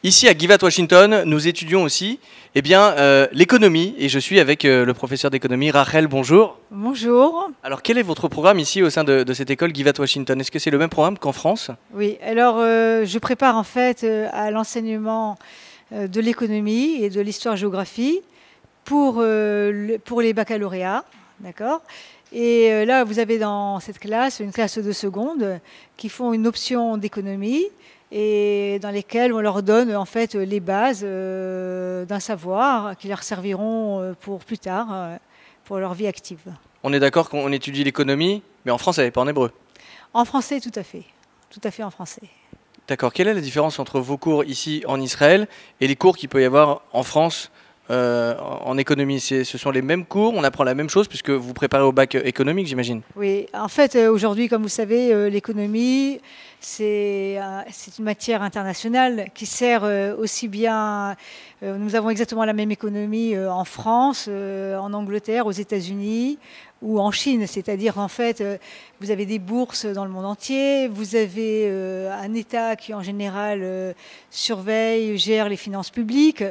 Ici à Givat, Washington, nous étudions aussi l'économie et je suis avec le professeur d'économie Rachel, bonjour. Bonjour. Alors quel est votre programme ici au sein de cette école Givat, Washington? Est-ce que c'est le même programme qu'en France? Oui, alors je prépare en fait à l'enseignement de l'économie et de l'histoire-géographie pour les baccalauréats, d'accord? Et là, vous avez dans cette classe une classe de seconde qui font une option d'économie et dans lesquelles on leur donne en fait les bases d'un savoir qui leur serviront pour plus tard, pour leur vie active. On est d'accord qu'on étudie l'économie, mais en français, pas en hébreu? En français, tout à fait en français. D'accord. Quelle est la différence entre vos cours ici en Israël et les cours qu'il peut y avoir en France en économie? Ce sont les mêmes cours, on apprend la même chose puisque vous préparez au bac économique, j'imagine? Oui, en fait, aujourd'hui, comme vous savez, l'économie, c'est une matière internationale qui sert aussi bien. Nous avons exactement la même économie en France, en Angleterre, aux États-Unis ou en Chine. C'est-à-dire, en fait, vous avez des bourses dans le monde entier, vous avez un État qui, en général, surveille, gère les finances publiques.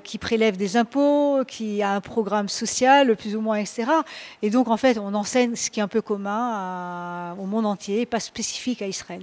Qui prélève des impôts, qui a un programme social, plus ou moins, etc. Et donc, en fait, on enseigne ce qui est un peu commun au monde entier, pas spécifique à Israël.